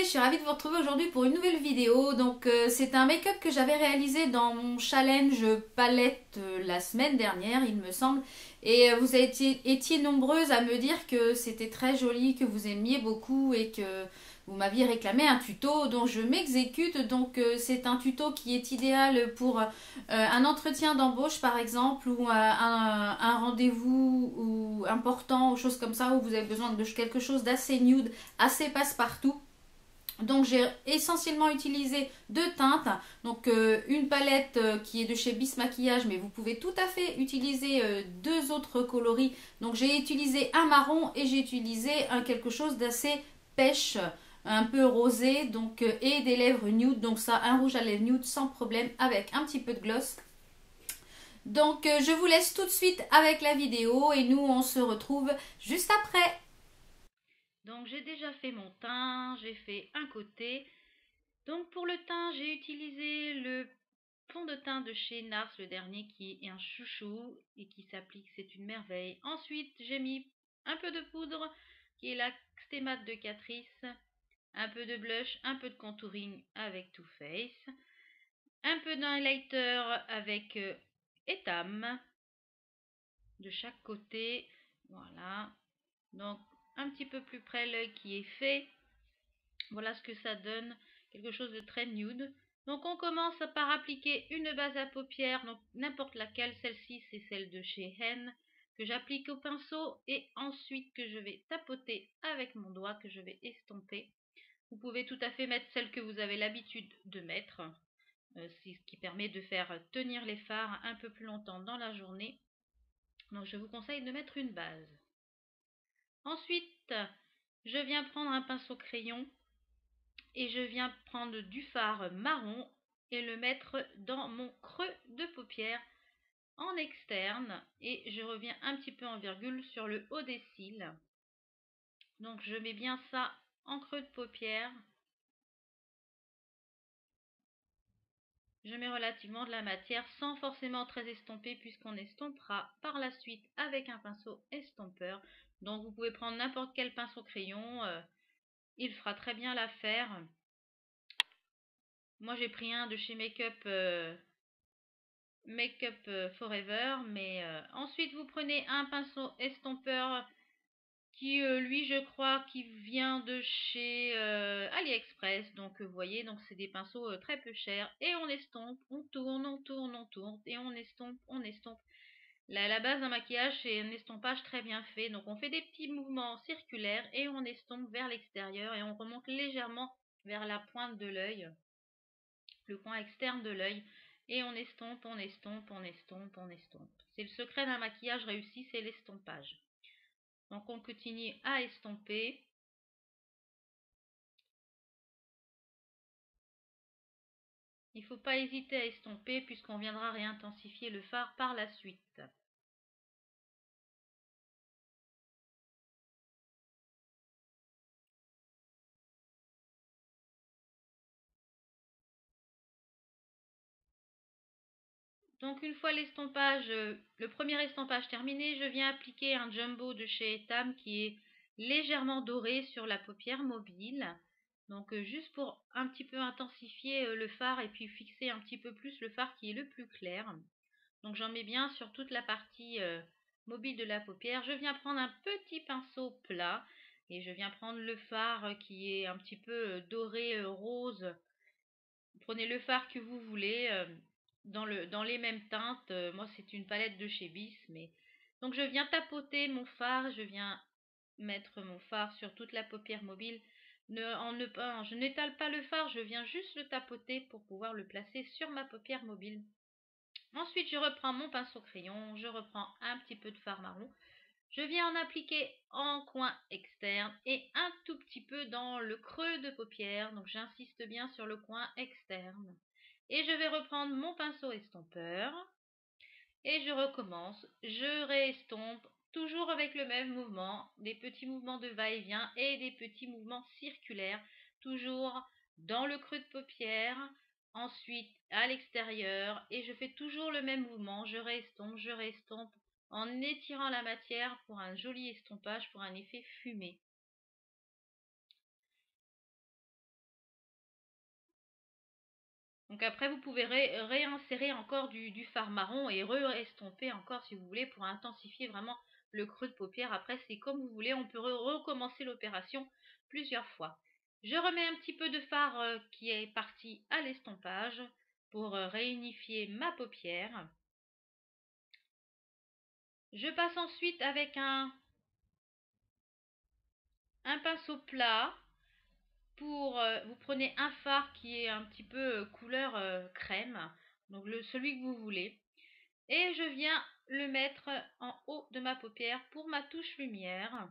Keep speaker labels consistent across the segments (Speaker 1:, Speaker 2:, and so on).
Speaker 1: je suis ravie de vous retrouver aujourd'hui pour une nouvelle vidéo. Donc c'est un make-up que j'avais réalisé dans mon challenge palette la semaine dernière, il me semble. Et vous étiez nombreuses à me dire que c'était très joli, que vous aimiez beaucoup et que vous m'aviez réclamé un tuto. Donc je m'exécute. Donc c'est un tuto qui est idéal pour un entretien d'embauche par exemple, ou un rendez-vous ou important, ou choses comme ça, où vous avez besoin de quelque chose d'assez nude, assez passe-partout. Donc j'ai essentiellement utilisé deux teintes, donc une palette qui est de chez Bis Maquillage, mais vous pouvez tout à fait utiliser deux autres coloris. Donc j'ai utilisé un marron et j'ai utilisé quelque chose d'assez pêche, un peu rosé, donc et des lèvres nude, donc ça, un rouge à lèvres nude sans problème avec un petit peu de gloss. Donc je vous laisse tout de suite avec la vidéo et nous on se retrouve juste après. Donc j'ai déjà fait mon teint, j'ai fait un côté. Donc pour le teint, j'ai utilisé le fond de teint de chez NARS, le dernier, qui est un chouchou et qui s'applique, c'est une merveille. Ensuite, j'ai mis un peu de poudre, qui est la Stémat de Catrice, un peu de blush, un peu de contouring avec Too Faced, un peu d'highlighter avec Etam de chaque côté. Voilà. Donc un petit peu plus près l'œil qui est fait. Voilà ce que ça donne, quelque chose de très nude. Donc on commence par appliquer une base à paupières, donc n'importe laquelle, celle-ci c'est celle de chez Hen, que j'applique au pinceau et ensuite que je vais tapoter avec mon doigt, que je vais estomper. Vous pouvez tout à fait mettre celle que vous avez l'habitude de mettre, c'est ce qui permet de faire tenir les fards un peu plus longtemps dans la journée. Donc je vous conseille de mettre une base. Ensuite, je viens prendre un pinceau crayon et je viens prendre du fard marron et le mettre dans mon creux de paupière en externe, et je reviens un petit peu en virgule sur le haut des cils. Donc je mets bien ça en creux de paupière. Je mets relativement de la matière sans forcément très estomper, puisqu'on estompera par la suite avec un pinceau estompeur. Donc vous pouvez prendre n'importe quel pinceau crayon, il fera très bien l'affaire. Moi j'ai pris un de chez Make-up Forever, mais ensuite vous prenez un pinceau estompeur qui lui je crois qui vient de chez AliExpress. Donc vous voyez, donc c'est des pinceaux très peu chers, et on estompe, on tourne, on tourne, on tourne, et on estompe, on estompe. La base d'un maquillage, c'est un estompage très bien fait, donc on fait des petits mouvements circulaires et on estompe vers l'extérieur et on remonte légèrement vers la pointe de l'œil, le coin externe de l'œil, et on estompe, on estompe, on estompe, on estompe. C'est le secret d'un maquillage réussi, c'est l'estompage. Donc on continue à estomper. Il ne faut pas hésiter à estomper, puisqu'on viendra réintensifier le fard par la suite. Donc une fois l'estompage, le premier estampage terminé, je viens appliquer un jumbo de chez Etam qui est légèrement doré sur la paupière mobile. Donc juste pour un petit peu intensifier le fard et puis fixer un petit peu plus le fard qui est le plus clair. Donc j'en mets bien sur toute la partie mobile de la paupière. Je viens prendre un petit pinceau plat et je viens prendre le fard qui est un petit peu doré, rose. Prenez le fard que vous voulez, dans les mêmes teintes. Moi c'est une palette de chez Bis, mais donc je viens tapoter mon fard, je viens mettre mon fard sur toute la paupière mobile. Je n'étale pas le fard, je viens juste le tapoter pour pouvoir le placer sur ma paupière mobile. Ensuite je reprends mon pinceau crayon, je reprends un petit peu de fard marron. Je viens en appliquer en coin externe et un tout petit peu dans le creux de paupière. Donc j'insiste bien sur le coin externe. Et je vais reprendre mon pinceau estompeur. Et je recommence. Je réestompe, toujours avec le même mouvement. Des petits mouvements de va-et-vient et des petits mouvements circulaires. Toujours dans le creux de paupière. Ensuite à l'extérieur. Et je fais toujours le même mouvement. Je réestompe en étirant la matière pour un joli estompage, pour un effet fumé. Donc après, vous pouvez réinsérer encore du fard marron et re-estomper encore si vous voulez pour intensifier vraiment le creux de paupière. Après, c'est comme vous voulez, on peut recommencer l'opération plusieurs fois. Je remets un petit peu de fard qui est parti à l'estompage pour réunifier ma paupière. Je passe ensuite avec un pinceau plat pour vous prenez un fard qui est un petit peu couleur crème, donc celui que vous voulez, et je viens le mettre en haut de ma paupière pour ma touche lumière.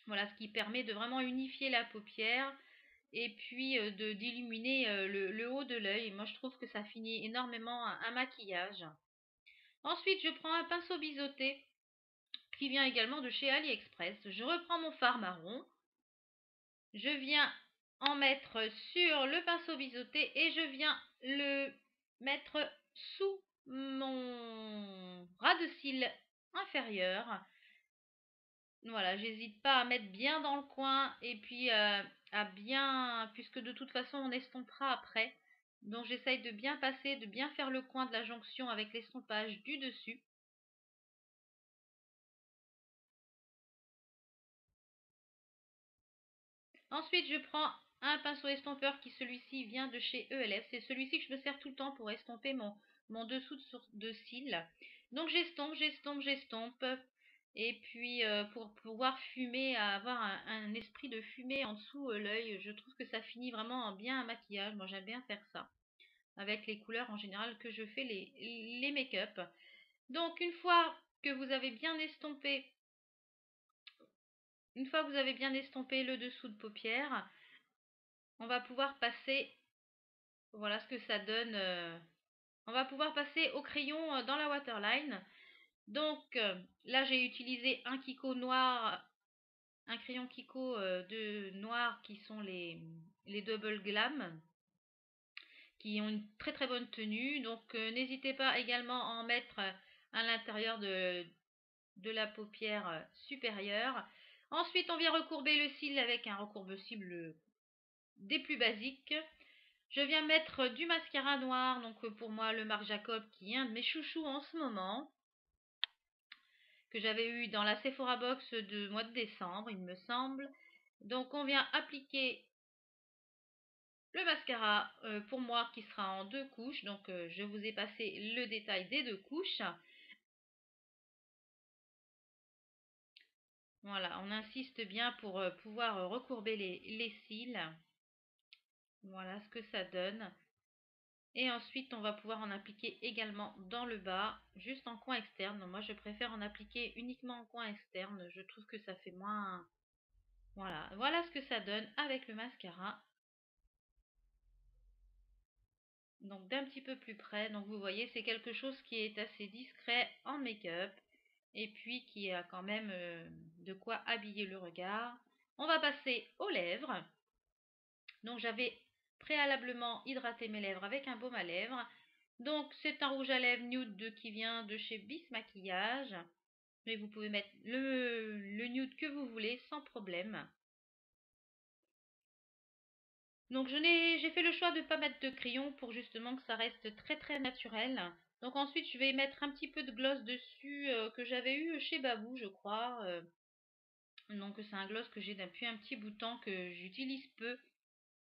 Speaker 1: Voilà, ce qui permet de vraiment unifier la paupière et puis d'illuminer le haut de l'œil. Moi je trouve que ça finit énormément un maquillage. Ensuite je prends un pinceau biseauté qui vient également de chez AliExpress. Je reprends mon fard marron. Je viens en mettre sur le pinceau biseauté et je viens le mettre sous mon ras de cils inférieur. Voilà, j'hésite pas à mettre bien dans le coin et puis à bien, puisque de toute façon on estompera après. Donc j'essaye de bien passer, de bien faire le coin de la jonction avec l'estompage du dessus. Ensuite, je prends un pinceau estompeur qui, celui-ci, vient de chez ELF. C'est celui-ci que je me sers tout le temps pour estomper mon dessous de cils. Donc, j'estompe. Et puis, pour pouvoir fumer, avoir un esprit de fumée en dessous l'œil, je trouve que ça finit vraiment bien un maquillage. Moi, j'aime bien faire ça. Avec les couleurs en général que je fais les make-up. Donc, une fois que vous avez bien estompé le dessous de paupière, on va pouvoir passer, voilà ce que ça donne, on va pouvoir passer au crayon dans la waterline. Donc là j'ai utilisé un Kiko noir, un crayon Kiko de noir qui sont les Double Glam, qui ont une très très bonne tenue. Donc n'hésitez pas également à en mettre à l'intérieur de la paupière supérieure. Ensuite on vient recourber le cil avec un recourbe-cible des plus basiques. Je viens mettre du mascara noir, donc pour moi le Marc Jacob qui est un de mes chouchous en ce moment, que j'avais eu dans la Sephora Box de mois de décembre il me semble. Donc on vient appliquer le mascara pour moi qui sera en 2 couches, donc je vous ai passé le détail des 2 couches. Voilà, on insiste bien pour pouvoir recourber les cils. Voilà ce que ça donne. Et ensuite, on va pouvoir en appliquer également dans le bas, juste en coin externe. Moi, je préfère en appliquer uniquement en coin externe. Je trouve que ça fait moins... Voilà, voilà ce que ça donne avec le mascara. Donc, d'un petit peu plus près. Donc, vous voyez, c'est quelque chose qui est assez discret en make-up. Et puis, qui a quand même de quoi habiller le regard. On va passer aux lèvres. Donc, j'avais préalablement hydraté mes lèvres avec un baume à lèvres. Donc c'est un rouge à lèvres nude qui vient de chez Bis Maquillage. Mais vous pouvez mettre le nude que vous voulez sans problème. Donc j'ai fait le choix de ne pas mettre de crayon pour justement que ça reste très très naturel. Donc ensuite je vais mettre un petit peu de gloss dessus que j'avais eu chez Babou je crois. Donc c'est un gloss que j'ai depuis un petit bout de temps que j'utilise peu.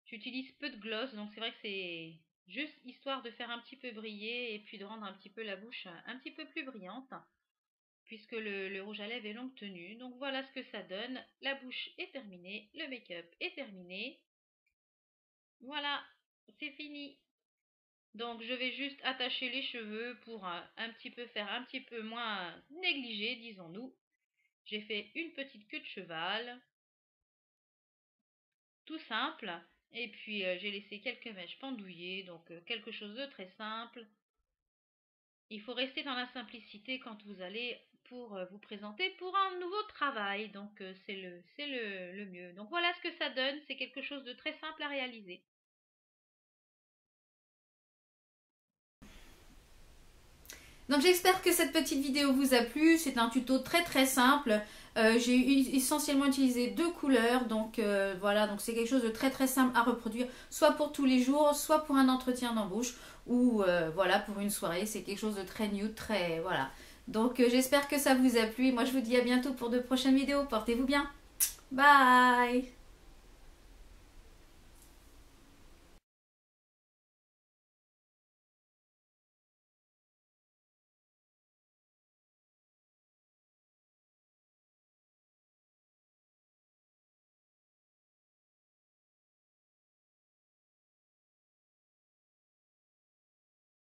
Speaker 1: J'utilise peu de gloss donc c'est vrai que c'est juste histoire de faire un petit peu briller et puis de rendre un petit peu la bouche un petit peu plus brillante. Puisque le rouge à lèvres est longue tenue. Donc voilà ce que ça donne. La bouche est terminée, le make-up est terminé. Voilà, c'est fini. Donc je vais juste attacher les cheveux pour un petit peu faire un petit peu moins négligé, disons-nous. J'ai fait une petite queue de cheval. Tout simple. Et puis j'ai laissé quelques mèches pendouillées, donc quelque chose de très simple. Il faut rester dans la simplicité quand vous allez pour vous présenter pour un nouveau travail. Donc c'est le mieux. Donc voilà ce que ça donne. C'est quelque chose de très simple à réaliser. Donc j'espère que cette petite vidéo vous a plu. C'est un tuto très simple. J'ai essentiellement utilisé 2 couleurs. Donc voilà, donc c'est quelque chose de très simple à reproduire. Soit pour tous les jours, soit pour un entretien d'embauche. Ou voilà, pour une soirée. C'est quelque chose de très nude, très... Voilà. Donc j'espère que ça vous a plu. Moi je vous dis à bientôt pour de prochaines vidéos. Portez-vous bien. Bye.